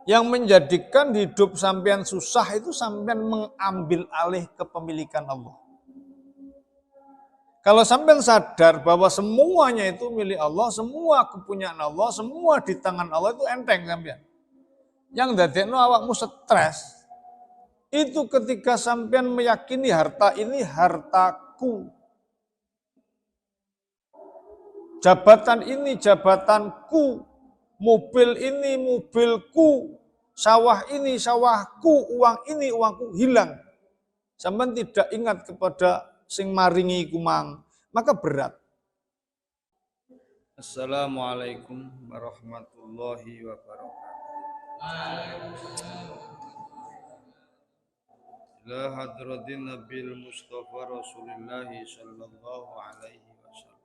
Yang menjadikan hidup sampean susah itu sampean mengambil alih kepemilikan Allah. Kalau sampean sadar bahwa semuanya itu milik Allah, semua kepunyaan Allah, semua di tangan Allah, itu enteng sampean. Yang dadekno awakmu stres itu ketika sampean meyakini harta ini hartaku. Jabatan ini jabatanku, mobil ini mobilku, sawah ini sawahku, uang ini uangku, hilang. Sampean tidak ingat kepada sing maringi kumang, maka berat. Assalamualaikum warahmatullahi wabarakatuh. Ila hadratin Nabil Mustafa Rasulullah sallallahu alaihi wasallam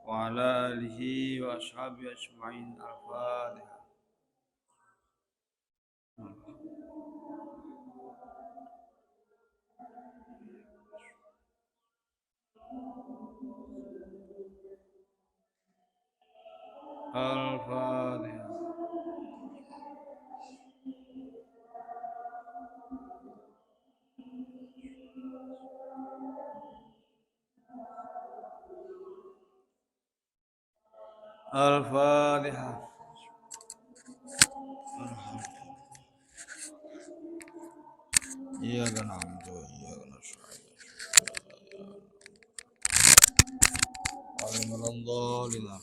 wa ala alihi wa ashabihi ajma'in. Al-Fatihah. Al-Fatihah. Al-Fatihah. Iyyaka na'budu wa iyyaka nasta'in. Alhamdulillah.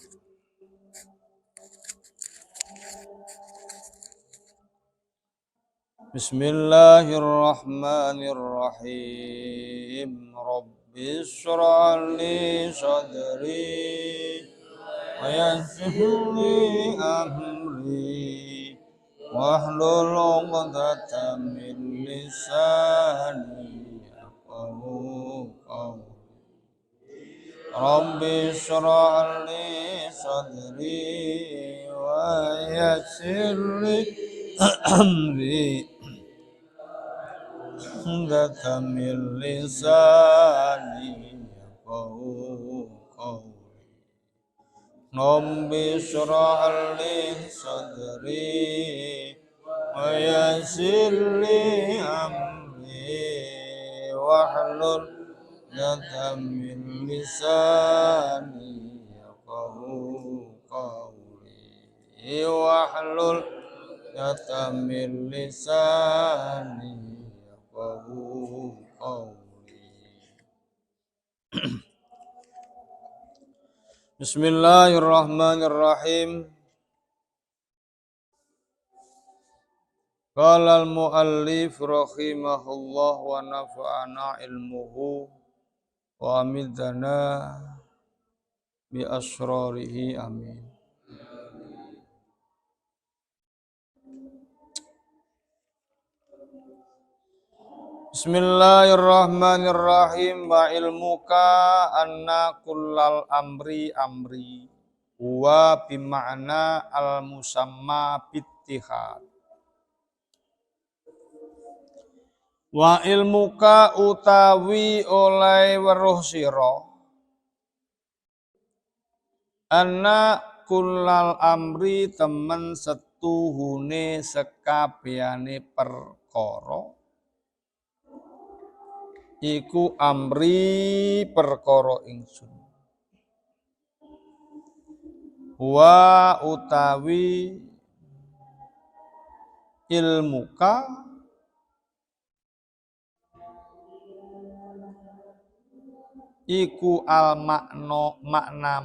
Bismillahirrahmanirrahim. Rabbi shrah li sadri wa yassir li amri wahlul 'uqdatam min lisani yafqahu qawli. Rabbi shrah li sadri wa yassir li amri Hingga min lisani yafqahu qawli. Rabbi shrah li sadri wa yassir li amri wahlul 'uqdatam min lisani yafqahu qawli. Wahlul 'uqdatam min lisani Bismillahirrahmanirrahim. Qala al-muallif rahimahullah wa nafa'ana ilmuhu wa amidana bi asrarihi amin. Bismillahirrahmanirrahim. Wa ilmuka anna kullal amri amri wa bima'na al-musamma bittihad. Wa ilmuka utawi oleh weruh sira anna kullal amri temen setuhune sekabehane perkara iku amri perkara ingsun. Wa utawi ilmuka iku al makna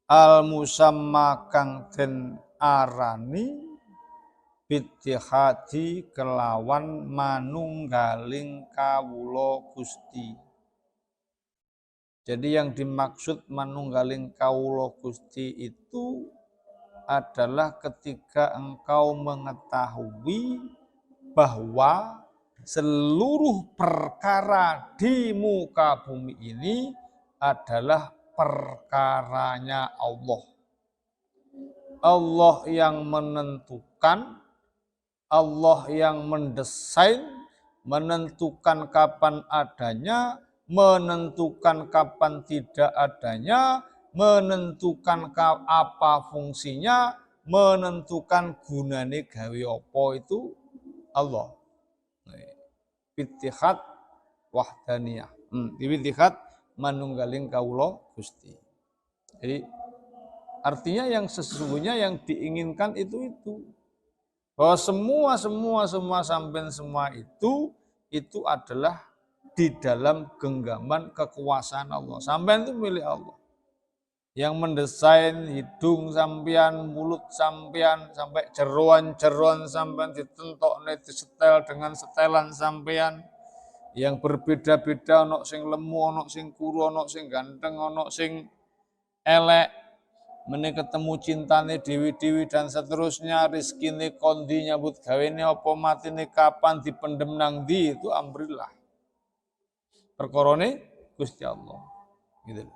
al musamma kang den arani bittihadi kelawan manunggaling kawula Gusti. Jadi yang dimaksud manunggaling kawula Gusti itu adalah ketika engkau mengetahui bahwa seluruh perkara di muka bumi ini adalah perkaranya Allah. Allah yang menentukan, Allah yang mendesain, menentukan kapan adanya, menentukan kapan tidak adanya, menentukan apa fungsinya, menentukan gunane gawe apa itu Allah. Ittihad wahdaniyah. Ittihad manunggaling kawula Gusti. Jadi artinya yang sesungguhnya yang diinginkan itu. Bahwa semua sampai semua itu adalah di dalam genggaman kekuasaan Allah. Sampean itu milik Allah. Yang mendesain hidung sampean, mulut sampean, sampai jeroan-jeroan sampean ditentokne disetel dengan setelan sampean yang berbeda-beda, ono sing lemu, ono sing kuru, ono sing ganteng, ono sing elek, meneh ketemu cintane dewi-dewi dan seterusnya, rezekine kondi, nyambut gawene apa matine kapan, dipendem nang ndi, itu amrillah. Perkorone Gusti Allah. Gitu.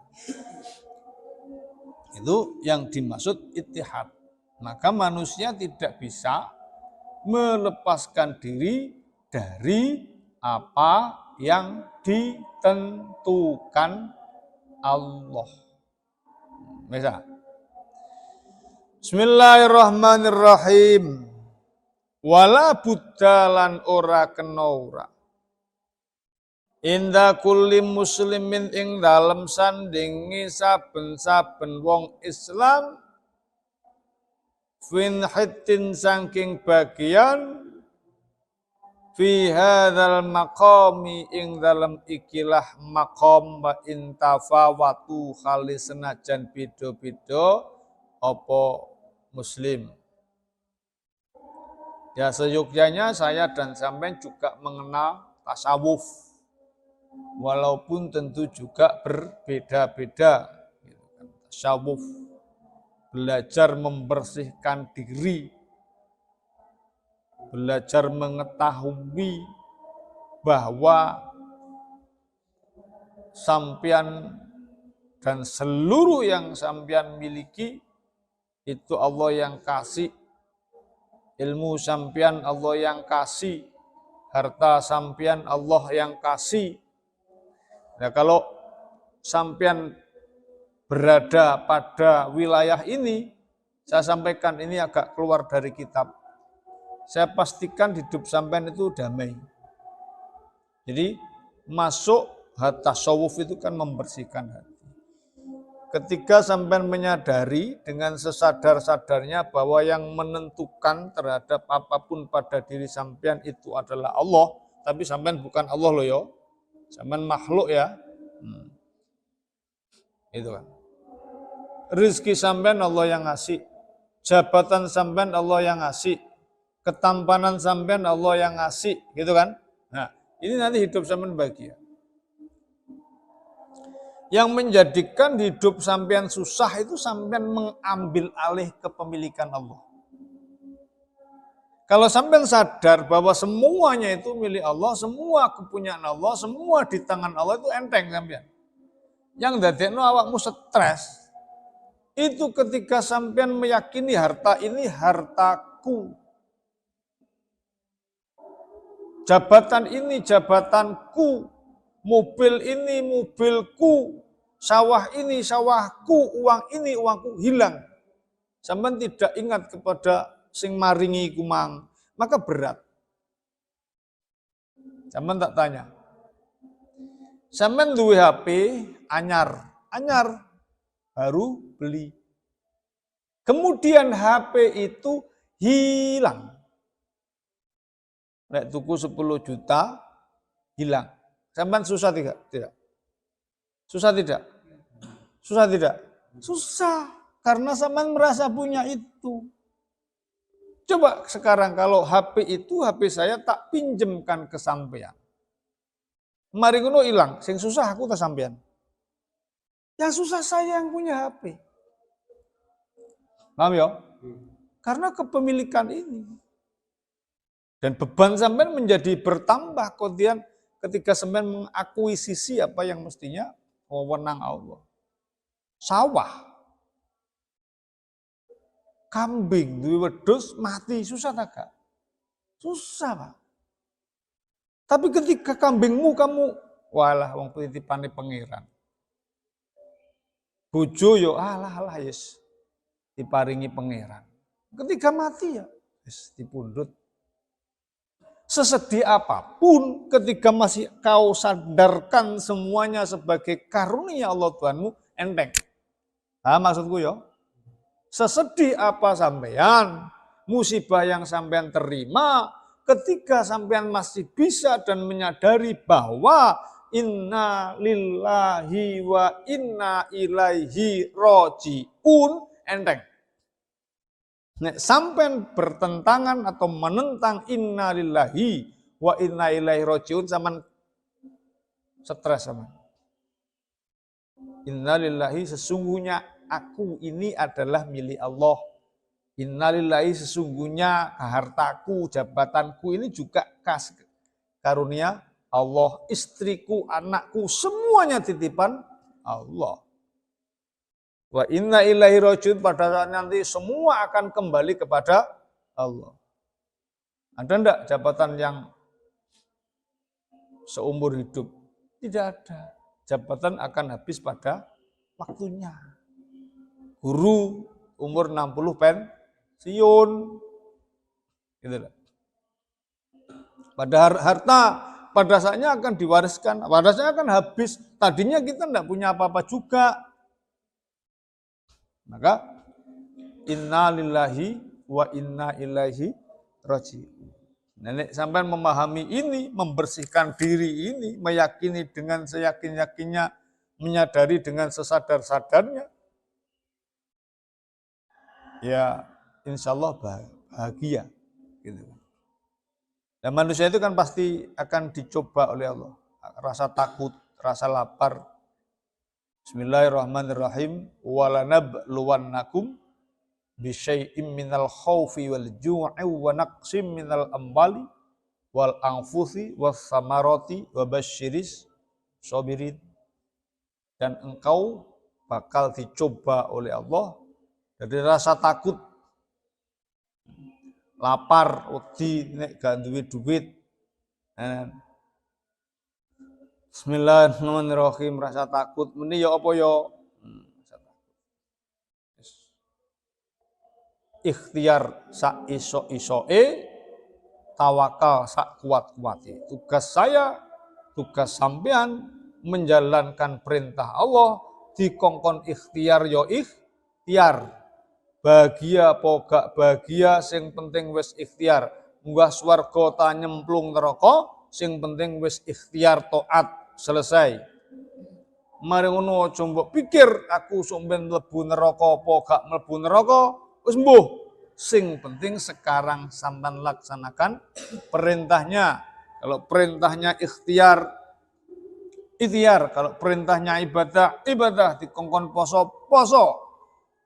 Itu yang dimaksud ittihad. Maka manusia tidak bisa melepaskan diri dari apa yang ditentukan Allah. Misal, Bismillahirrahmanirrahim. Wala buddalan ora kena ora. Inda kulli muslimin ing dalem sandingi saben-saben wong Islam fin hittin saking bagian fi hadzal maqami ing dalem ikilah maqam wa intafawatu khali senajan beda-beda apa muslim. Ya seyogyanya saya dan sampean juga mengenal tasawuf. Walaupun tentu juga berbeda-beda. Tasawuf, belajar membersihkan diri, belajar mengetahui bahwa sampean dan seluruh yang sampean miliki itu Allah yang kasih, ilmu sampean Allah yang kasih, harta sampean Allah yang kasih. Nah, kalau sampean berada pada wilayah ini, saya sampaikan ini agak keluar dari kitab. Saya pastikan hidup sampean itu damai. Jadi masuk tasawuf itu kan membersihkan hati. Ketika sampean menyadari dengan sesadar-sadarnya bahwa yang menentukan terhadap apapun pada diri sampean itu adalah Allah, tapi sampean bukan Allah loh ya. Sampean makhluk ya. Itu kan. Rizki sampean Allah yang ngasih. Jabatan sampean Allah yang ngasih. Ketampanan sampean Allah yang ngasih, gitu kan? Nah, ini nanti hidup sampean bahagia. Yang menjadikan hidup sampean susah itu sampean mengambil alih kepemilikan Allah. Kalau sampean sadar bahwa semuanya itu milik Allah, semua kepunyaan Allah, semua di tangan Allah, itu enteng sampean. Yang dadekno awakmu stres itu ketika sampean meyakini harta ini hartaku. Jabatan ini jabatanku, mobil ini mobilku, sawah ini sawahku, uang ini uangku, hilang. Sampean tidak ingat kepada sing maringi kumang, maka berat. Sampean tak tanya. Sampean duwe HP anyar baru beli. Kemudian HP itu hilang. Nek tuku 10 juta hilang. Sampean susah tidak? Tidak. Susah tidak? Susah tidak? Susah. Karena sampean merasa punya itu. Coba sekarang kalau HP itu HP saya tak pinjemkan ke sampean. Mari ngono hilang, sing susah aku tak sampean. Yang susah saya yang punya HP. Paham ya? Karena kepemilikan ini. Dan beban sampean menjadi bertambah kemudian ketika sampean mengakuisisi apa yang mestinya wewenang Allah. Sawah. Kambing, duwe wedhus mati, susah tak Kak? Susah, Pak. Tapi ketika kambingmu kamu, walah wong titipane pangeran. Bojo yo alah yes diparingi pangeran. Ketika mati ya dipundhut. Sesedih apapun ketika masih kau sadarkan semuanya sebagai karunia Allah Tuhanmu, enteng. Nah, maksudku ya, sesedih apa sampean, musibah yang sampean terima, ketika sampean masih bisa dan menyadari bahwa inna lillahi wa inna ilaihi roji'un, enteng. Nek sampean bertentangan atau menentang inna lillahi wa inna ilaihi roji'un, sampean stres sama. Inna lillahi, sesungguhnya aku ini adalah milik Allah. Inna lillahi, sesungguhnya hartaku, jabatanku ini juga kasih karunia Allah. Istriku, anakku, semuanya titipan Allah. Wa inna ilaihi roji'un, pada saat nanti semua akan kembali kepada Allah. Ada enggak jabatan yang seumur hidup? Tidak ada. Jabatan akan habis pada waktunya. Guru umur 60 pensiun. Gitu lah. Pada harta pada saatnya akan diwariskan, pada saatnya akan habis. Tadinya kita enggak punya apa-apa juga. Maka inna lillahi wa inna ilaihi roji'un. Nenek sampai memahami ini, membersihkan diri ini, meyakini dengan seyakin-yakinnya, menyadari dengan sesadar-sadarnya, ya insya Allah bahagia. Gitu. Dan manusia itu kan pasti akan dicoba oleh Allah. Rasa takut, rasa lapar. Bismillahirrahmanirrahim. Walanabluwannakum bisyai'im minal khawfi wal ju'i wa naqsim minal ambali wal anfusi was samarati wa basyiris sabirin. Dan engkau bakal dicoba oleh Allah dari rasa takut, lapar, wedi, nek gak duwe duit. Bismillahirrahmanirrahim, rasa takut. Meni ya apa ya? Ikhtiar sak iso-isoe, tawakal sak kuat-kuate. Tugas saya, tugas sampean menjalankan perintah Allah, dikongkon ikhtiar ya ikhtiar. Bahagia apa gak bahagia, sing penting wis ikhtiar. Munggah swarga ta nyemplung neraka, sing penting wis ikhtiar taat. Selesai. Mari ngono aja mbok pikir aku sok ben mlebu neraka apa gak mlebu neraka, wis mbuh. Sing penting sekarang sampean laksanakan perintahnya. Kalau perintahnya ikhtiar, kalau perintahnya ibadah, dikongkon poso.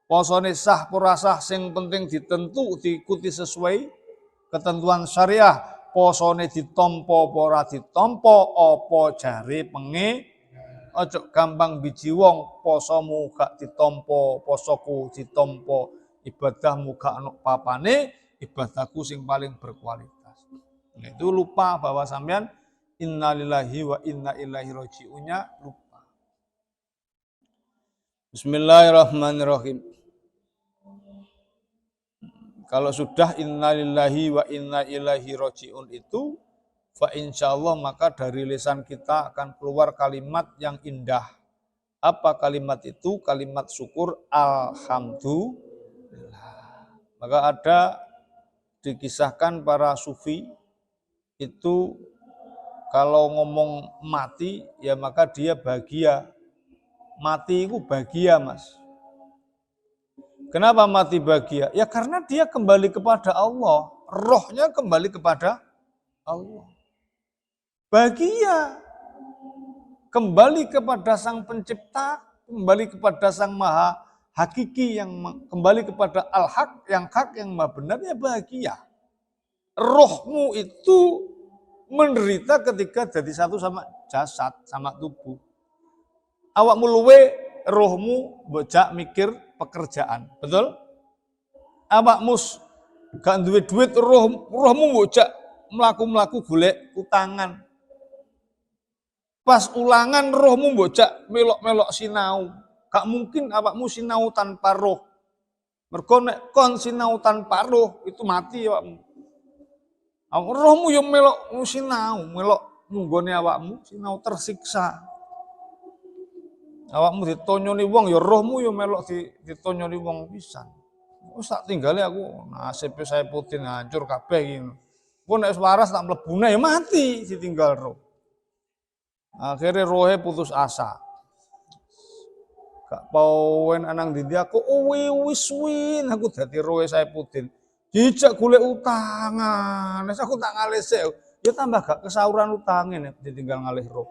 Posone sah pura sah, sing penting ditentu diikuti sesuai ketentuan syariah. Posone ditompo ora ditompo, apa jare penge. Ojo gampang biji wong, posomu gak ditompo, posoku ditompo, ibadahmu gak ono papane, ibadahku sing paling berkualitas. Nah, itu lupa bahwa sampean innalillahi wa inna ilaihi roji'unnya lupa. Bismillahirrahmanirrahim. Kalau sudah innalillahi wa inna ilaihi roji'un itu, fa insyaallah maka dari lisan kita akan keluar kalimat yang indah. Apa kalimat itu? Kalimat syukur, alhamdulillah. Maka ada dikisahkan para sufi itu kalau ngomong mati ya maka dia bahagia. Mati itu bahagia, Mas. Kenapa mati bahagia? Ya karena dia kembali kepada Allah. Rohnya kembali kepada Allah. Bahagia. Kembali kepada Sang Pencipta, kembali kepada Sang Maha Hakiki, yang kembali kepada Al-Haq, yang hak, yang maha benar, ya bahagia. Rohmu itu menderita ketika jadi satu sama jasad, sama tubuh. Awakmu luwe, rohmu bojak mikir pekerjaan, betul? Awakmu gak duwe duit, rohmu bojak melaku-melaku golek utangan. Pas ulangan rohmu bojak melok-melok sinau. Gak mungkin awakmu sinau tanpa roh. Mergo nek kon sinau tanpa roh itu mati awakmu. Rohmu yo melok sinau, melok nunggone awakmu sinau tersiksa. Awakmu ditonyoni wong ya rohmu ya melok ditonyoni wong pisan. Wis tak tinggale aku nasib Saifuddin hancur kabeh iki. Engko nek wis waras tak mlebune ya mati ditinggal roh. Akhirnya rohe putus asa. Gak pawen anang dindi aku wis win aku dadi rohe Saifuddin. Dijak golek utangan. Nek aku tak ngalih sik ya tambah gak kesauran utange nek ditinggal ngalih roh.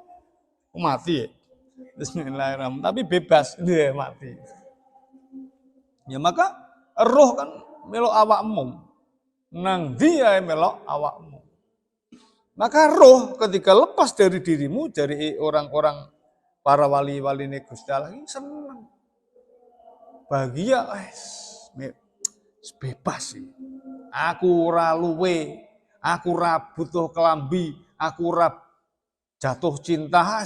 Mati ya. Bismillahirrahmanirrahim. Tapi bebas dia mati. Ya maka roh kan melok awakmu. Nang dia melok awakmu. Maka roh ketika lepas dari dirimu, dari orang-orang para wali-wali Gusti Allah ini senang. Bahagia, bebas sih. Aku ora luwe, aku ora butuh kelambi, aku ora jatuh cinta.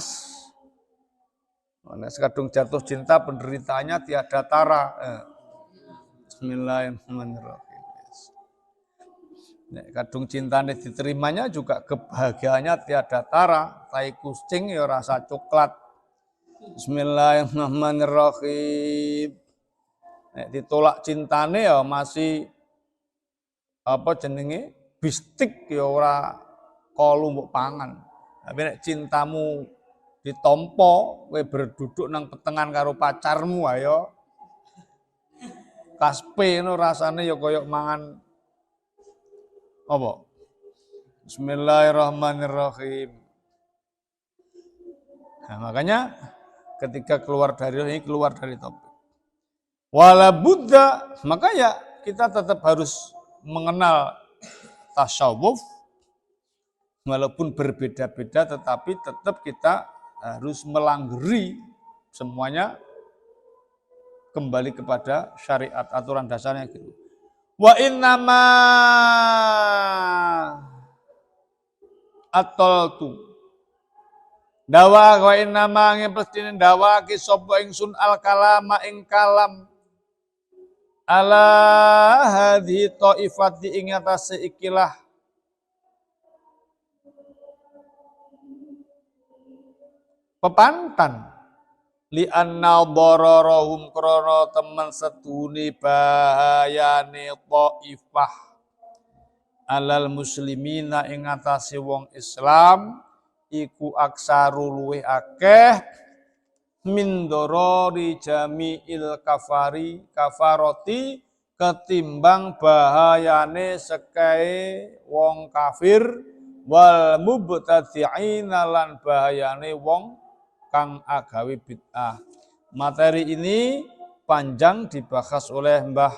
Nek kadung jatuh cinta penderitaannya tiada tara. Bismillahirrahmanirrahim. Nek kadung cintane diterimanya juga kebahagiaannya tiada tara. Tai kucing ya rasa coklat. Bismillahirrahmanirrahim. Nek ditolak cintane ya masih apa jenenge bistik ya ora kolu mbok pangan. Tapi nek cintamu ditompo, kowe berduduk nang petengan karo pacarmu ayo. Kaspe no rasane ya koyok mangan apa? Bismillahirrahmanirrahim. Nah, makanya ketika keluar dari ini keluar dari topik. Wala Buddha, maka ya kita tetap harus mengenal tasawuf walaupun berbeda-beda tetapi tetap kita harus melanggeri semuanya kembali kepada syariat aturan dasarnya gitu. Wa innama atoltu dawa wa innama ngepestine dawa ki sapa ingsun al kalama ing kalam ala hadhi taifati ing atase ikilah pepantan li anna dararahum krana temen setuni bahayane taifah alal muslimina ing atase wong Islam iku aksaru luwih akeh min darari jami'il kafaroti ketimbang bahayane sekae wong kafir wal mubtadi'ina lan bahayane wong kang agawe bid'ah. Materi ini panjang dibahas oleh Mbah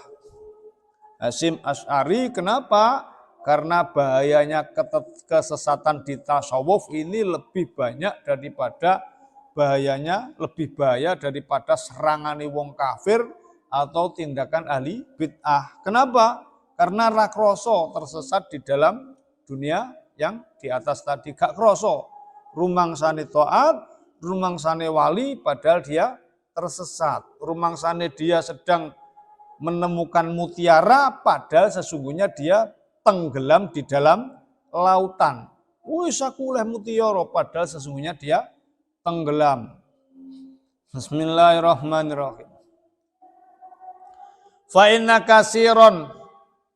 Hasyim Asy'ari. Kenapa? Karena bahayanya kesesatan di tasawuf ini lebih banyak daripada bahayanya, lebih bahaya daripada serangane wong kafir atau tindakan ahli bid'ah. Kenapa? Karena ra kroso tersesat di dalam dunia yang di atas tadi, gak kroso. Rumangsane taat, rumangsane wali padahal dia tersesat. Rumangsane dia sedang menemukan mutiara padahal sesungguhnya dia tenggelam di dalam lautan. Wis aku oleh mutiara padahal sesungguhnya dia tenggelam. Bismillahirrahmanirrahim. Fa inna katsiron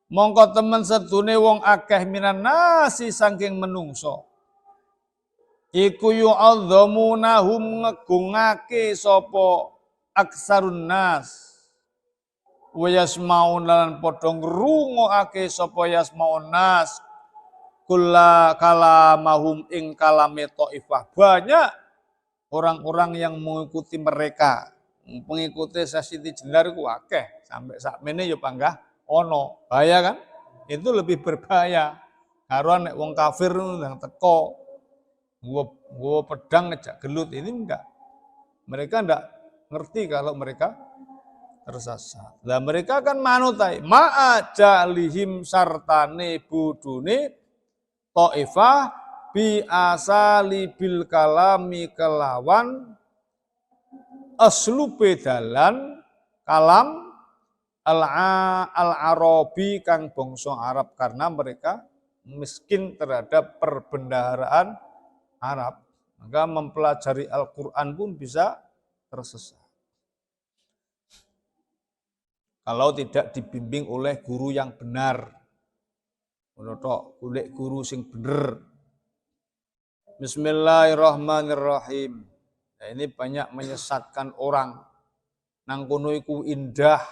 mongko temen sedune wong akeh minan nasi saking menungso. Iku yu'adzamunahum ngegungake sapa aksarun nas. Wa yasmaun lan padha ngrungokake sapa yasmaun nas kulla kalamahum ing kalame taifah. Banyak orang-orang yang mengikuti mereka. Pengikuti Siti Jenar ku akeh sampai sakmene ya panggah ono. Bahaya kan? Itu lebih berbahaya. Karo nek wong kafir nang teko gua pedang ngejak gelut ini enggak. Mereka enggak ngerti kalau mereka tersesat. Lah mereka kan manutai ma'a lihim sartane budune taifah bi asali bil kalami kelawan aslube dalan kalam al-Arabi kang bangsa Arab, karena mereka miskin terhadap perbendaharaan Arab. Maka mempelajari Al-Quran pun bisa tersesat kalau tidak dibimbing oleh guru yang benar. Menutok golek guru sing bener. Bismillahirrahmanirrahim. Nah, ini banyak menyesatkan orang. Nang kono iku indah,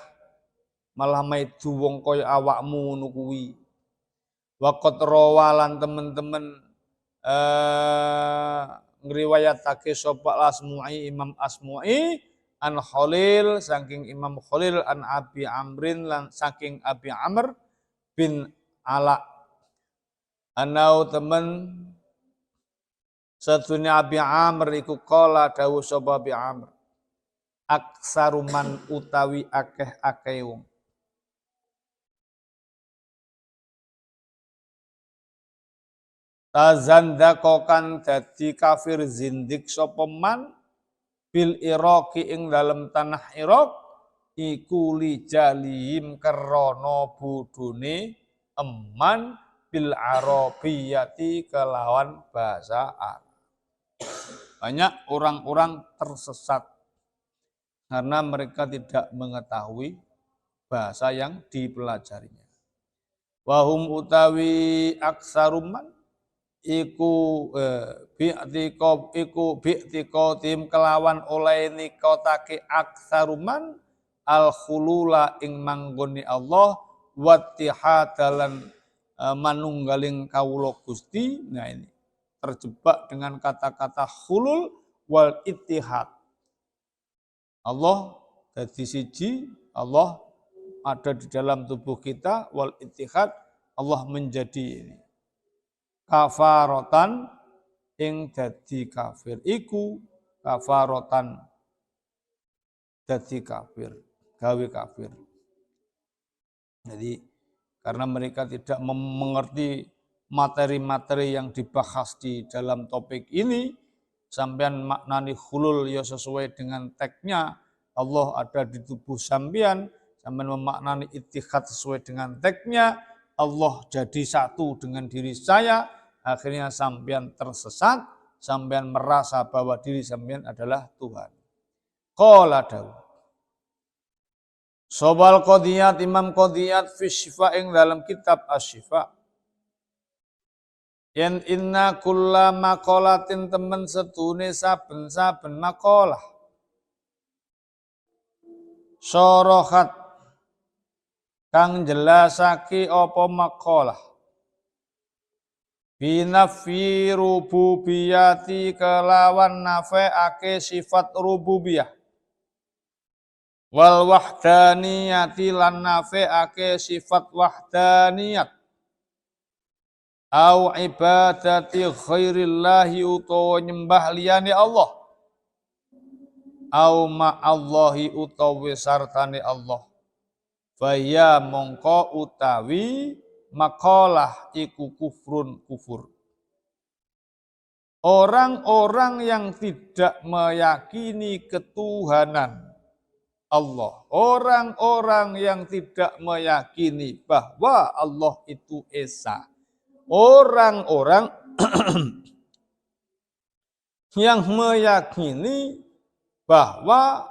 malah maidu wong kaya awakmu ngono kuwi. Waqat rawalan teman-teman ngriwayatake sapa Asmu'i, Imam Asmu'i an Khalil saking Imam Khalil an Abi Amrin lan saking Abi Amr bin Ala. Anau temen satunya Abi Amr iku kala dawuh sapa Abi Amr, aksaruman utawi akeh-akeh wong. Tazandakokan dadi kafir zindik sapa man bil Iraqi ing dalam tanah Irak iku lijalihim krana bodhone eman bil Arabiyati kelawan bahasa Arab. Banyak orang-orang tersesat karena mereka tidak mengetahui bahasa yang dipelajarinya. Wahum utawi aksaruman iku bi'tiko tim kelawan oleh nikotake aksaruman al khulula ing manggoni Allah wattihadalan manunggaling kawula Gusti. Nah ini terjebak dengan kata-kata khulul wal ittihad. Allah dadi siji, Allah ada di dalam tubuh kita, wal ittihad, Allah menjadi ini kafarotan ing dadi kafir iku kafarotan dadi kafir, gawe kafir. Jadi karena mereka tidak mengerti materi-materi yang dibahas di dalam topik ini, sampean maknani khulul ya sesuai dengan teksnya, Allah ada di tubuh sampean, sampean memaknani ittihad sesuai dengan teksnya, Allah jadi satu dengan diri saya, akhirnya sampean tersesat, sampean merasa bahwa diri sampean adalah Tuhan. Qala dawuh Sobal Qadiyat, Imam Qadiyat fi Syifa ing dalam kitab Asy-Syifa. Yen inna kulla maqalatin temen setune saben-saben maqalah. Sorohat kang jelasake apa maqalah. Binafi rububiyati kelawan nafeake sifat rububiyah. Wal wahdaniyati lan nafeake sifat wahdaniyat. Au ibadati ghairillahi utawa nyembah liyane Allah. Au ma'allahi utawi sartane Allah. Faya mongko utawi maqalah iku kufrun kufur. Orang-orang yang tidak meyakini ketuhanan Allah, orang-orang yang tidak meyakini bahwa Allah itu Esa, orang-orang yang meyakini bahwa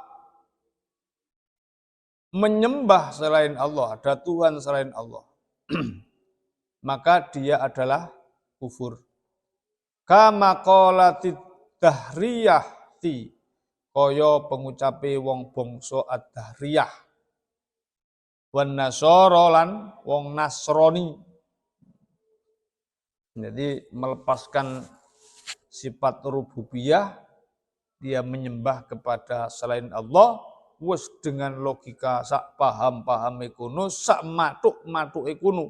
menyembah selain Allah, ada Tuhan selain Allah, maka dia adalah kufur. Kama qalatid dahriyati, kaya pengucape wong bangsa ad-dahriyah. Wan nasara lan wong Nasrani. Jadi melepaskan sifat rububiyah, dia menyembah kepada selain Allah, wis dengan logika sak paham kuno, sak matuk kuno.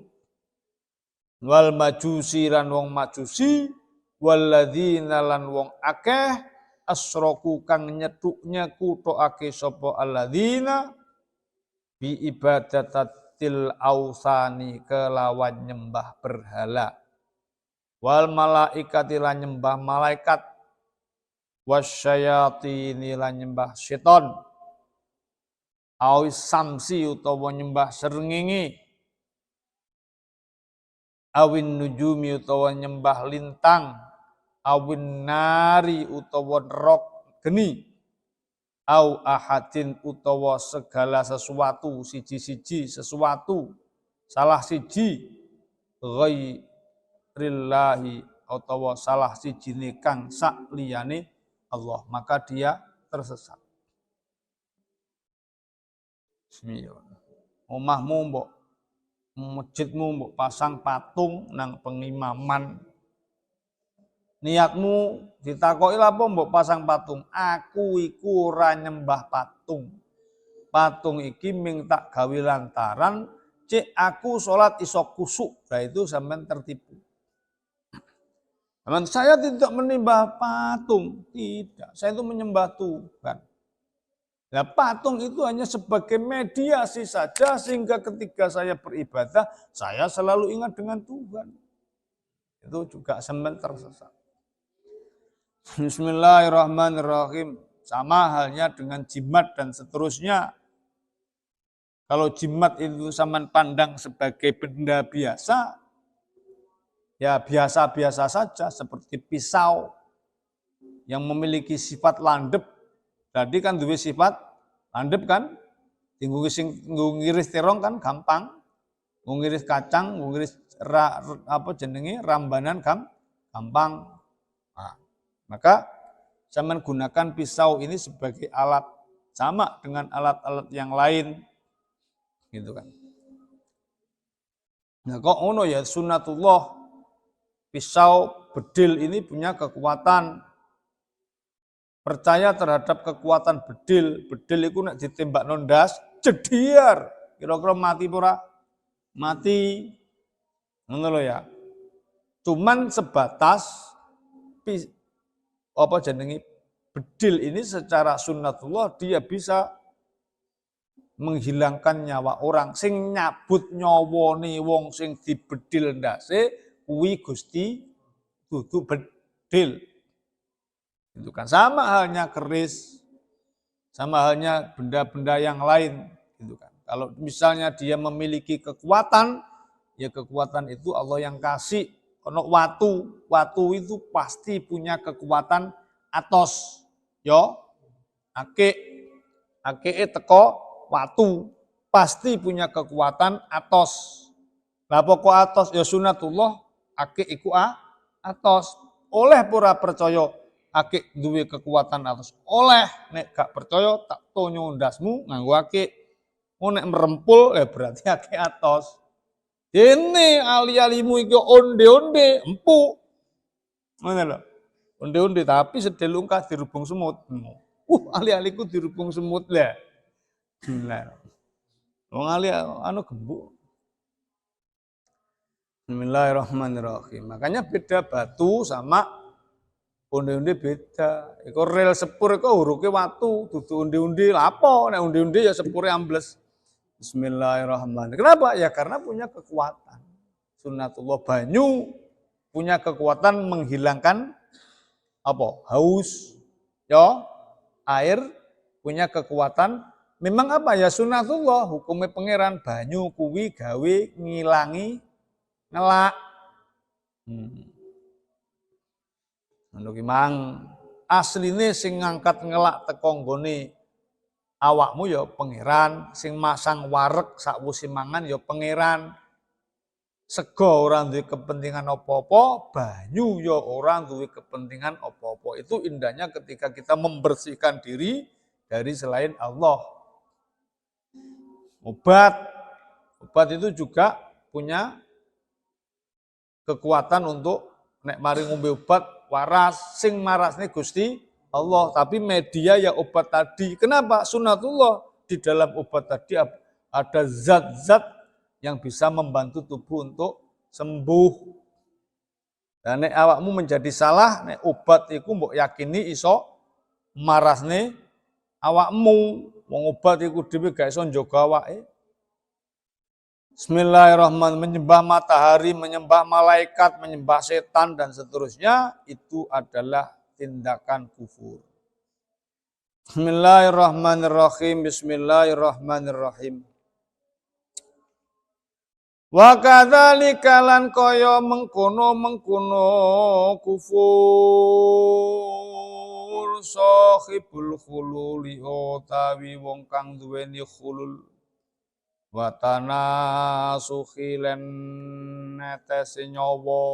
Wal majusi lan wong majusi, walladzina lan wong akeh asroku kang nyeduknya kutokake sapa alladzina bi ibadatatil ausani kelawan nyembah berhala. Wal malaikati lan nyembah malaikat, wasyayatini lan nyembah seton. awis samsi utawa nyembah srengenge, awin nujumi utawa nyembah lintang, awin nari utawa neraka geni, au ahadin utawa segala sesuatu, siji-siji sesuatu, salah siji ghairillahi utawa salah sijine kang sak liyane Allah, maka dia tersesat. Bismillah. Omahmu mbok, masjidmu mbok pasang patung nang pengimaman. Niatmu ditakoki apa mbok pasang patung? Aku iku ora nyembah patung. Patung iki ming tak gawe lantaran cek aku sholat iso kusuk. Nah itu sampean tertipu. Namun saya tidak menyembah patung, tidak. Saya itu menyembah Tuhan. Nah, patung itu hanya sebagai mediasi saja sehingga ketika saya beribadah, saya selalu ingat dengan Tuhan. Itu juga sampean tersesat. Bismillahirrahmanirrahim. Sama halnya dengan jimat dan seterusnya. Kalau jimat itu sampean pandang sebagai benda biasa, ya biasa-biasa saja seperti pisau yang memiliki sifat landep. Jadi kan duwe sifat landep kan? Tinggu ngiris terong kan gampang. Ngiris kacang, ngiris rambanan gampang. Nah, maka sampean gunakan pisau ini sebagai alat sama dengan alat-alat yang lain. Gitu kan. Nah, kok ngono ya sunnatullah. Pisau bedil ini punya kekuatan. Percaya terhadap kekuatan bedil. Bedil itu nek ditembak nondas, jediar. Kira-kira mati pura? Mati. Ngono lho ya. Cuman sebatas bedil ini secara sunnatullah dia bisa menghilangkan nyawa orang. Sing nyabut nyawone wong sing dibedil ndase kuwi Gusti dudu bedil. Itu kan sama halnya keris, sama halnya benda-benda yang lain, gitu kan. Kalau misalnya dia memiliki kekuatan, ya kekuatan itu Allah yang kasih. Ono watu itu pasti punya kekuatan atos. Yo, ake teko watu pasti punya kekuatan atos. Lah pokok atos ya sunatullah, ake iku atos. Oleh pura percaya ake duwe kekuatan atos. Oleh nek gak percaya tak tonyo ndasmu nganggo ake. Nek merempul ya berarti ake atos. Ini ali-alimu iki onde-onde empuk. Ngono lho. Onde-onde tapi sedelungkah dirubung semut. Ali-aliku dirubung semut lah. Lah. Wong ali gembuk. Bismillahirrahmanirrahim. Makanya beda batu sama onde-onde beda. Iku rel sepur iku huruke watu, dudu onde-onde. Apa nek onde-onde ya sepure ambles. Bismillahirrahmanirrahim. Kenapa? Ya karena punya kekuatan. Sunnatullah banyu punya kekuatan menghilangkan apa? Haus. Ya, air punya kekuatan memang apa ya sunnatullah, hukumnya pangeran banyu kuwi gawe ngilangi ngelak. Menurut mang asline sing ngangkat ngelak teko nggone awakmu ya pangeran, sing masang wareg sakwise mangan ya pangeran. Sego ora duwe kepentingan apa-apa, banyu ya ora duwe kepentingan apa-apa. Itu indahnya ketika kita membersihkan diri dari selain Allah. Obat itu juga punya kekuatan untuk nek mari ngombe obat waras, sing marasne Gusti Allah, tapi media ya obat tadi. Kenapa? Sunnatullah di dalam obat tadi ada zat-zat yang bisa membantu tubuh untuk sembuh. Dan nek awakmu menjadi salah, nek obat iku mbok yakini iso marasne awakmu. Wong obat iku dhewe gak iso njaga awake. Bismillahirrahmanirrahim. Menyembah matahari, menyembah malaikat, menyembah setan dan seterusnya itu adalah tindakan kufur. Bismillahirrahmanirrahim. Bismillahirrahmanirrahim. Wa kadzalika lan kaya mengkono kufur sahibul khululi utawi wong kang duweni khulul wa tanasuhi lan netese nyawa.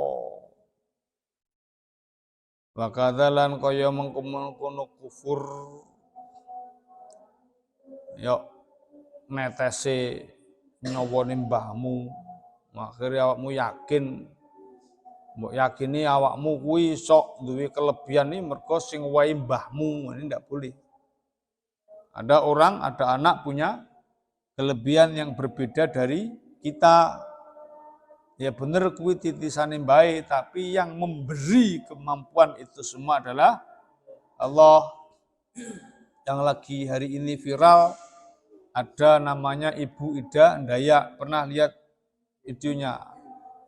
Wa kadzalan kaya mengkono kufur yo netese nyawane mbahmu. Akhirnya awakmu yakin, mbok yakini awakmu kuwi sok duwe kelebihan ini mergo sing wae mbahmu, ini ndak boleh. Ada orang, ada anak punya kelebihan yang berbeda dari kita. Ya bener kuwi titisane bae, tapi yang memberi kemampuan itu semua adalah Allah. Yang lagi hari ini viral ada namanya Ibu Ida Ndayak, pernah lihat videonya?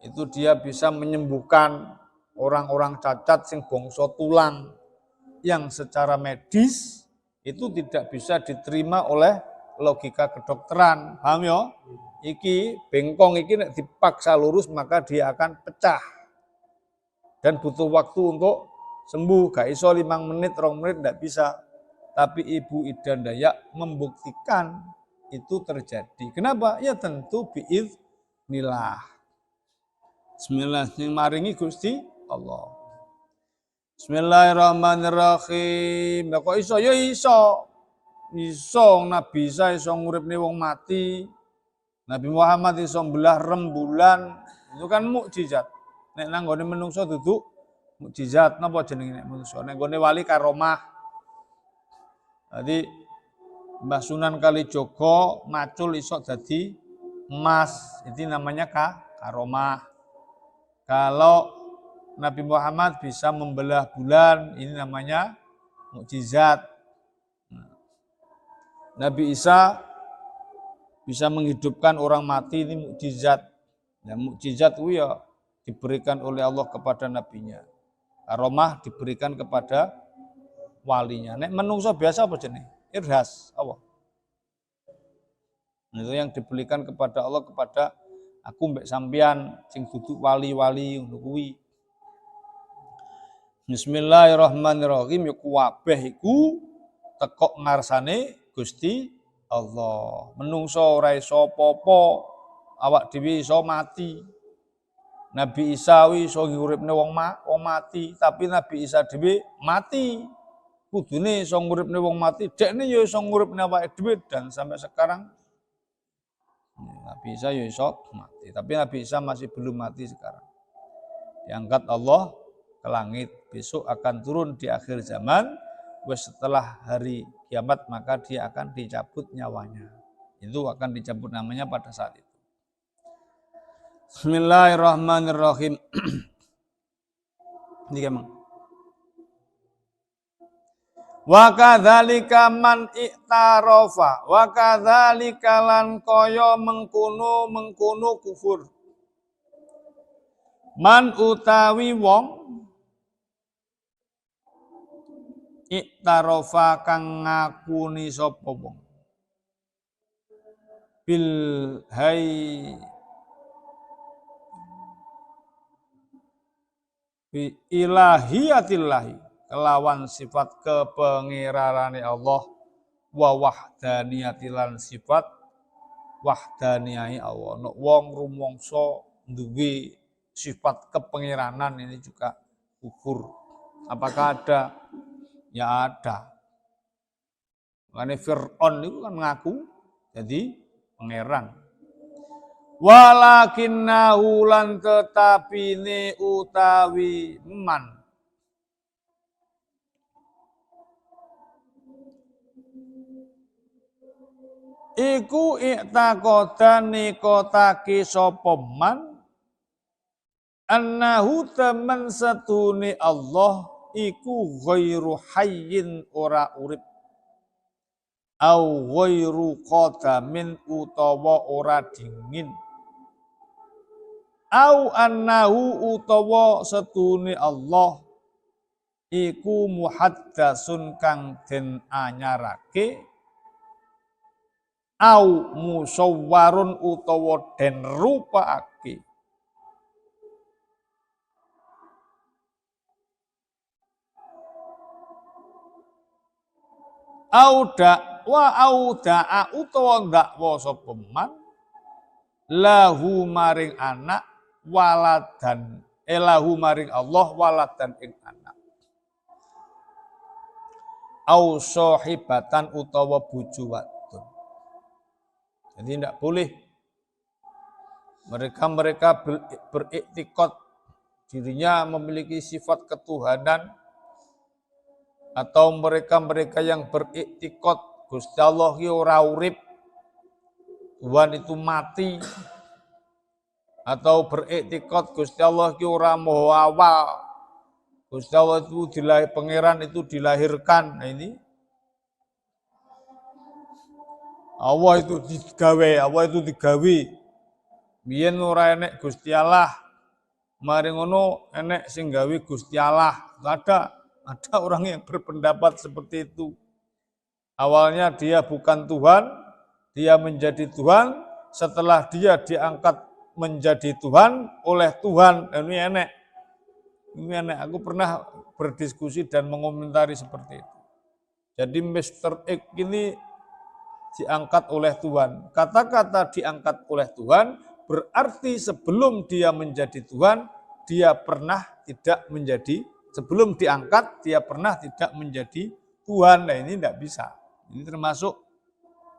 Itu dia bisa menyembuhkan orang-orang cacat sing bongso tulang yang secara medis itu tidak bisa diterima oleh logika kedokteran. Paham ya? Iki bengkong iki nek dipaksa lurus maka dia akan pecah. Dan butuh waktu untuk sembuh. Gak iso 5 menit, 2 menit ndak bisa. Tapi Ibu Ida Ndayak membuktikan itu terjadi. Kenapa? Ya tentu biiznillah. Bismillah sing maringi Gusti Allah. Bismillahirrahmanirrahim. Lah kok iso? Ya iso. Iso Nabi Isa iso nguripne wong mati. Nabi Muhammad iso mbelah rembulan. Itu kan mukjizat. Nek nang gone menungso duduk mukjizat. Napa jenenge nek menungso? Nek gone wali karomah. Jadi Mbah Sunan Kalijogo macul iso jadi emas, itu namanya karomah. Kalau Nabi Muhammad bisa membelah bulan, ini namanya mukjizat. Nabi Isa bisa menghidupkan orang mati, ini mukjizat. Ya, mukjizat itu ya diberikan oleh Allah kepada nabinya. Karomah diberikan kepada walinya. Nek menungso biasa apa jenis? Irhas Allah. Itu yang diberikan kepada Allah kepada aku mbek sampean sing duduk wali-wali ngono kuwi. Bismillahirrahmanirrahim. Ya kabeh iku teko ngarsane Gusti Allah. Menungso ora iso apa-apa, awak dhewe iso mati. Nabi Isa iso nguripne wong mati, tapi Nabi Isa dhewe mati. Kudune iso nguripne wong mati, dekne ya iso nguripne awake dhewe dan sampai sekarang Nabi Isa ya iso mati, tapi Nabi Isa masih belum mati sekarang. Diangkat Allah ke langit, besok akan turun di akhir zaman, setelah hari kiamat maka dia akan dicabut nyawanya. Itu akan dicabut namanya pada saat itu. Bismillahirrahmanirrahim. Ini emang. Wa kadzalika man i'tarafa wa kadzalika lan kaya mengkono kufur. Man utawi wong i'tarafa kang ngakuni sapa wong bil bi ilahiyatillahi kelawan sifat kepengirarane Allah wa wahdaniyatilan sifat wahdaniyai Allah. Nek wong rumangsa duwe sifat kepengiranan ini juga kufur. Apakah ada? Ya ada. Makanya Fir'aun itu kan mengaku jadi pangeran. Walakinnahu lan tetapine utawi man iku i'taqadani kotake sapa man annahu temen satune Allah iku ghairu hayyin ora urip au ghairu qadamin utawa ora dingin au annahu utawa satune Allah iku muhaddatsun kang den anyarake au musawwarun utawa den rupaake au da'a utawa ndakwa sapa man lahu maring anak waladan lahu maring Allah waladan ing anak au sahibatan utawa bojo wadon. Jadi tidak boleh mereka beriktikad dirinya memiliki sifat ketuhanan, atau mereka yang beriktikad Gusti Allah ki ora urip, Tuhan itu mati, atau beriktikad Gusti Allah ki ora maha awal, Gusti Allah itu pangeran itu dilahirkan. Nah ini Allah itu digawe. Biyen ora enek Gusti Allah, mari ngono enek sing gawe Gusti Allah. Ada orang yang berpendapat seperti itu. Awalnya dia bukan Tuhan, dia menjadi Tuhan, setelah dia diangkat menjadi Tuhan oleh Tuhan. Ini enek. Aku pernah berdiskusi dan mengomentari seperti itu. Jadi Mr. X ini diangkat oleh Tuhan. Kata-kata diangkat oleh Tuhan berarti sebelum dia menjadi Tuhan, dia pernah tidak menjadi. Sebelum diangkat, dia pernah tidak menjadi Tuhan. Nah ini tidak bisa. Ini termasuk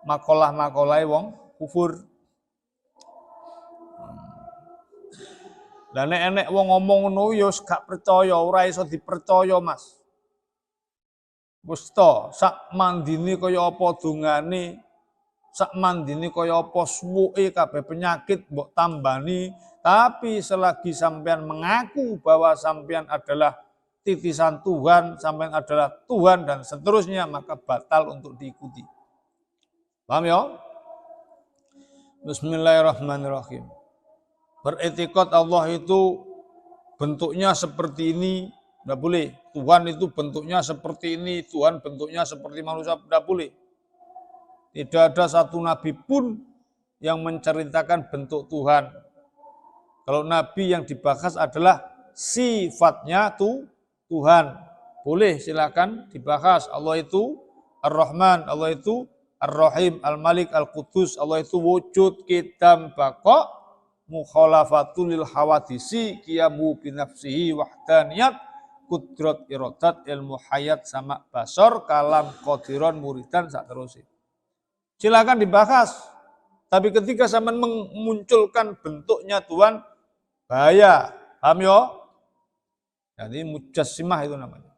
makalah-makalah wong kufur. Lah nek enek wong ngomong ngono ya gak percaya, ora iso dipercaya, Mas. Wis to, sak mandine kaya apa dongane, sak mandine kaya apa suwuke kabeh penyakit mbok tambani, tapi selagi sampean mengaku bahwa sampean adalah titisan Tuhan, sampean adalah Tuhan dan seterusnya, maka batal untuk diikuti. Paham ya? Bismillahirrahmanirrahim. Beriktikad Allah itu bentuknya seperti ini, tidak boleh. Tuhan itu bentuknya seperti ini, Tuhan bentuknya seperti manusia, tidak boleh. Tidak ada satu nabi pun yang menceritakan bentuk Tuhan. Kalau nabi yang dibahas adalah sifatnya Tuhan, boleh silakan dibahas. Allah itu Ar-Rahman, Allah itu Ar-Rahim, Al-Malik, Al-Qudus, Allah itu wujud, qidam, baqa, mukhalafatul lil hawadisi, qiyamu binafsihi, wahdaniyat, kudrat, iradat, ilmu hayat, sama basar, kalam, qadiran, muridan, saterusnya. Silakan dibahas. Tapi ketika zaman memunculkan bentuknya Tuhan, bahaya. Paham ya? Jadi mujassimah itu namanya.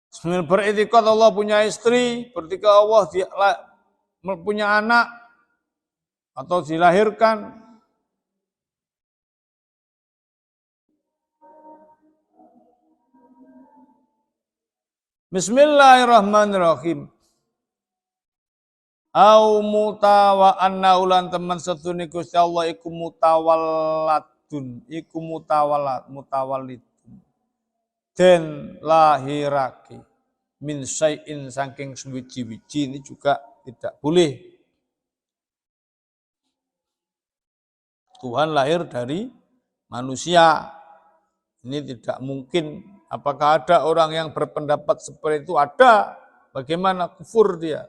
Bismillah, beriktikad Allah punya istri, beriktikad Allah dia punya anak atau dilahirkan. Bismillahirrahmanirrahim. Au mutawa anna ulan teman setune Gusti Allah iku mutawalladun, iku mutawallidun. Den lahirake min syai'in saking suwiji-wiji, ini juga tidak boleh. Tuhan lahir dari manusia. Ini tidak mungkin. Apakah ada orang yang berpendapat seperti itu? Ada. Bagaimana kufur dia?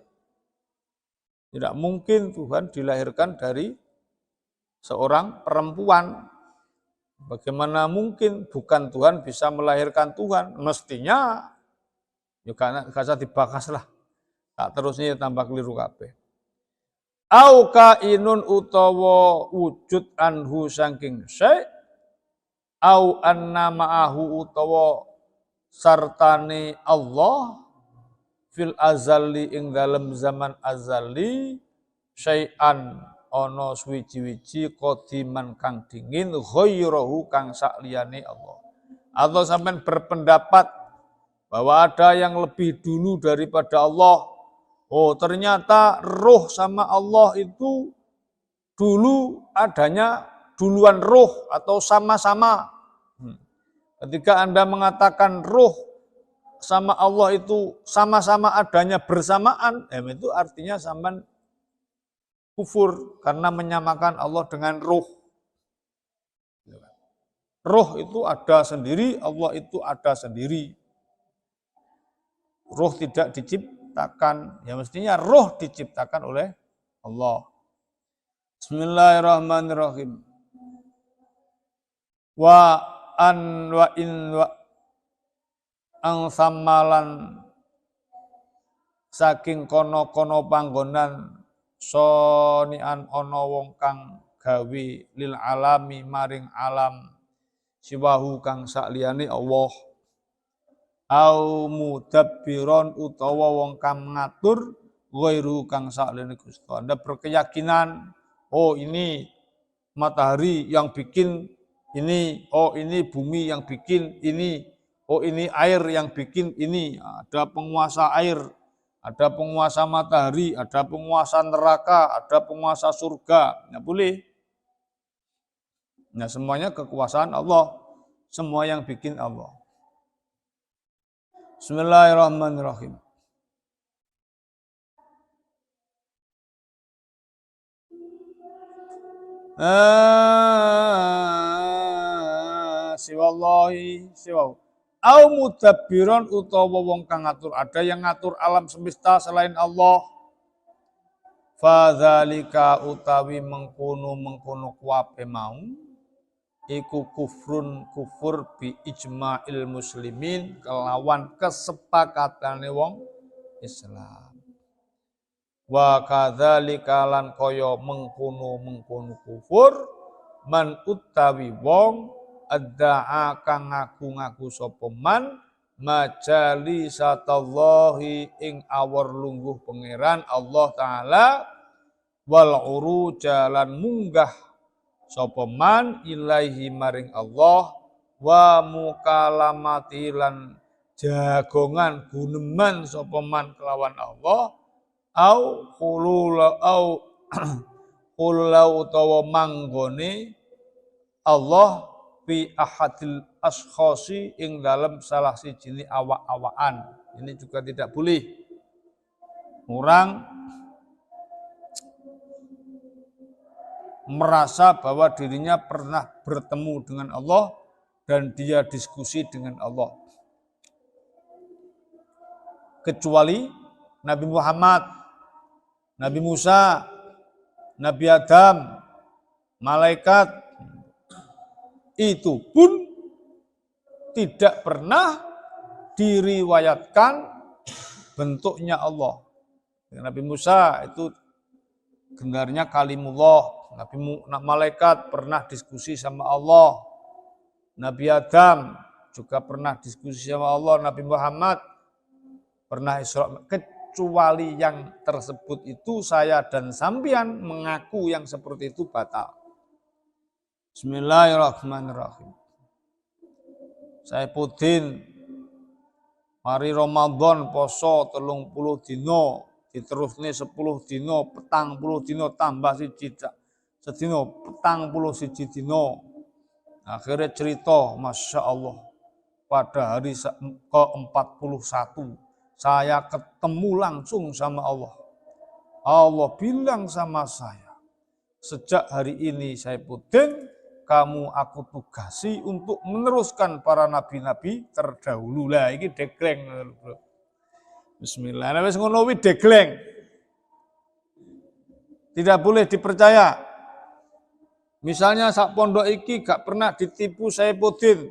Tidak mungkin Tuhan dilahirkan dari seorang perempuan. Bagaimana mungkin bukan Tuhan bisa melahirkan Tuhan? Mestinya juga gak usah dibahas lah. Tak terusnya tambah keliru kabeh. Au kainun utawa wujud anhu saking syai', au anna ma'ahu utawa sartane Allah fil azali ing dalam zaman azali syai'an ana suwiji-wiji qadiman kang dingin ghairahu kang sakliyane Allah. Atau sampean berpendapat bahwa ada yang lebih dulu daripada Allah. Oh, ternyata roh sama Allah itu dulu adanya duluan roh atau sama-sama. Ketika Anda mengatakan ruh sama Allah itu sama-sama adanya bersamaan, itu artinya sampean kufur karena menyamakan Allah dengan ruh. Ruh itu ada sendiri, Allah itu ada sendiri. Ruh tidak diciptakan, ya mestinya ruh diciptakan oleh Allah. Bismillahirrahmanirrahim. Wa an wa in wa ang samalan saking kono-kono panggonan sonian ana wong kang gawe lil alami maring alam siwahu kang sakliyane Allah au mudabbiron utawa wong kang ngatur ghairu kang sakliyane Gusti. Anda berkeyakinan, oh ini matahari yang bikin ini, oh ini bumi yang bikin ini, oh ini air yang bikin ini. Ada penguasa air, ada penguasa matahari, ada penguasa neraka, ada penguasa surga. Nggak boleh. Nah semuanya kekuasaan Allah, semua yang bikin Allah. Bismillahirrahmanirrahim. Siwallahi siwahu. Au mudabbiron utawa wong kang ngatur, ada yang ngatur alam semesta selain Allah. Fadzalika utawi mengkono kuwabe mau iku kufur bi ijma'il muslimin kelawan kesepakatane wong Islam. Wa kadzalika lan kaya mengkono kufur man utawi wong adda'a kang ngaku-ngaku sapa man majalisatallahi ing awor lungguh pangeran Allah taala wal uruja munggah sapa man ilaihi maring Allah wa mukalamati lan jagongan guneman sapa man kelawan Allah au qulula utawa manggone Allah fi ahadil ashkhasi ing dalam salah siji awak-awakan. Ini juga tidak boleh. Orang merasa bahwa dirinya pernah bertemu dengan Allah dan dia diskusi dengan Allah. Kecuali Nabi Muhammad, Nabi Musa, Nabi Adam, malaikat, itu pun tidak pernah diriwayatkan bentuknya Allah. Nabi Musa itu gendarnya kalimullah, malaikat pernah diskusi sama Allah, Nabi Adam juga pernah diskusi sama Allah, Nabi Muhammad pernah Isra. Kecuali yang tersebut itu saya dan sampean mengaku yang seperti itu batal. Bismillahirrahmanirrahim. Saipuddin mari Ramadan poso 30 dino diterusne 10 dino, 40 dino tambah siji sedino 41 dino. Akhirnya cerita, Masya Allah, pada hari ke-41 saya ketemu langsung sama Allah. Allah bilang sama saya, sejak hari ini Saipuddin, kamu aku tugasi untuk meneruskan para nabi-nabi terdahulu. Lah iki degleng. Bismillah. Nah wis ngono kuwi degleng. Tidak boleh dipercaya. Misalnya sak pondok iki gak pernah ditipu Saipuddin.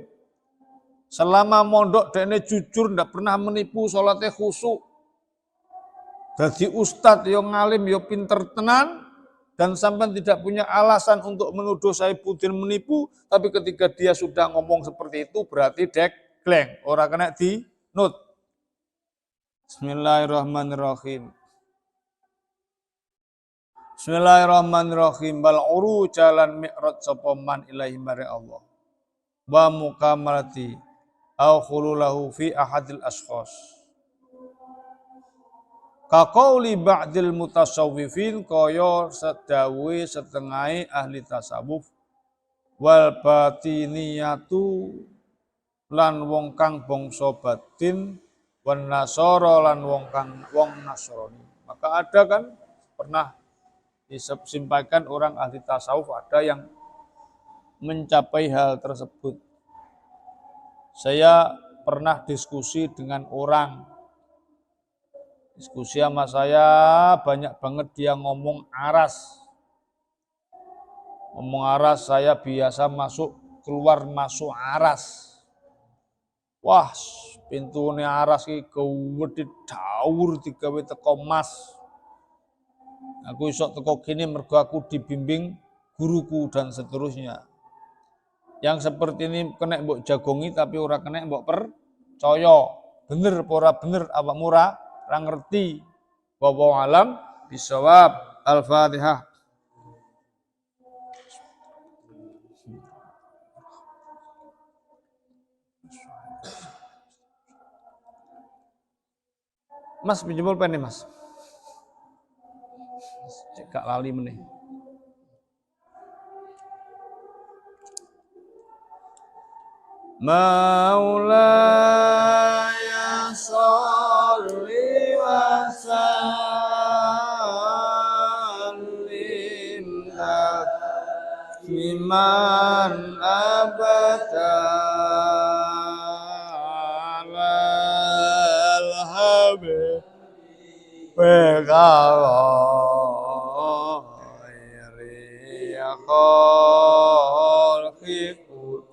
Selama mondok dekne jujur ndak pernah menipu, salate khusyuk. Dadi ustad yo ngalim yo pinter tenan. Dan sampai tidak punya alasan untuk menuduh Saipuddin menipu, tapi ketika dia sudah ngomong seperti itu berarti degleng, orang kena di note. Bismillahirrahmanirrahim. Bismillahirrahmanirrahim. Bal uru jalan mi'raj sapa man ilahi mari Allah. Wa mukamalati au khululahu fi ahadil ashkhas. Kaqauli ba'dil mutasawwifin kaya sedawe setengah ahli tasawuf wal batiniyatu lan wong kang bangsa batin wan nasara lan wong Nasrani. Maka ada kan pernah disampaikan orang ahli tasawuf ada yang mencapai hal tersebut. Saya pernah diskusi dengan orang, diskusi sama saya banyak banget dia ngomong aras. Ngomong aras, saya biasa masuk keluar masuk aras. Wah, pintunya aras ki gede daur digawe teko mas. Aku isok teko kini mergo aku dibimbing guruku dan seterusnya. Yang seperti ini kena mbok jagongi tapi ora kena mbok percaya. Bener ora bener awak ora ngerti. Wallahu alam bisawab. Al-Fatihah. Mas pinjemul pen nih, Mas. Cek gak lali meneh. Maulaya sholli wa sallim liman abada alal habib Begawai yakol kikut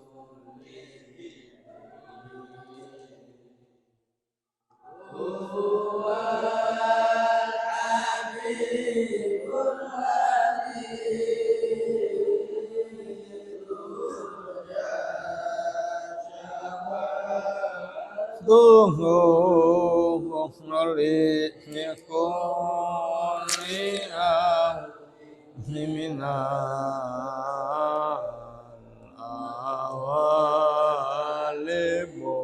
tunggu noli nikuni minal awalimu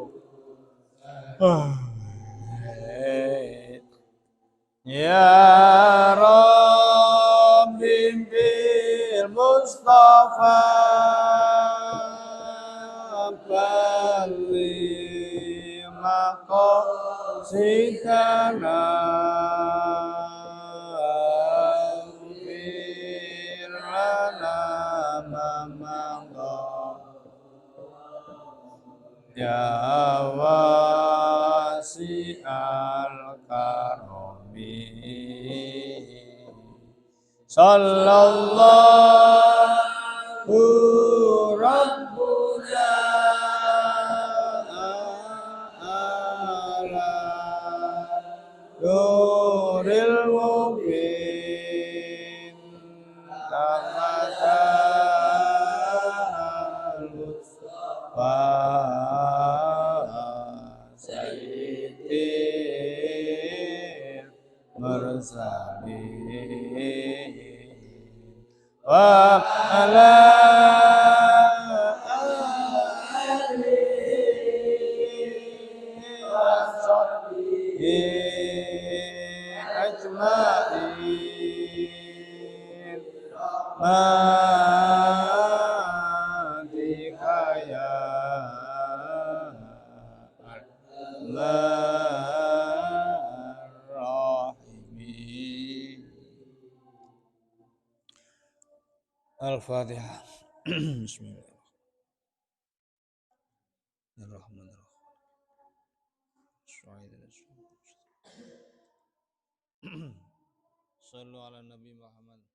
ya Rabbi bil Mustafa bali maqasidana firlana mamangga ya wasi'al karomi sallallahu rabbuna ala nuril mubin tamadal mustafa sayyidil mursalin wa ala alihi wa sahbihi ajma'in madika ya Ar-Rahimi. Al-Fatihah. Bismillahirrahmanirrahim. Sallu ala Nabi Muhammad.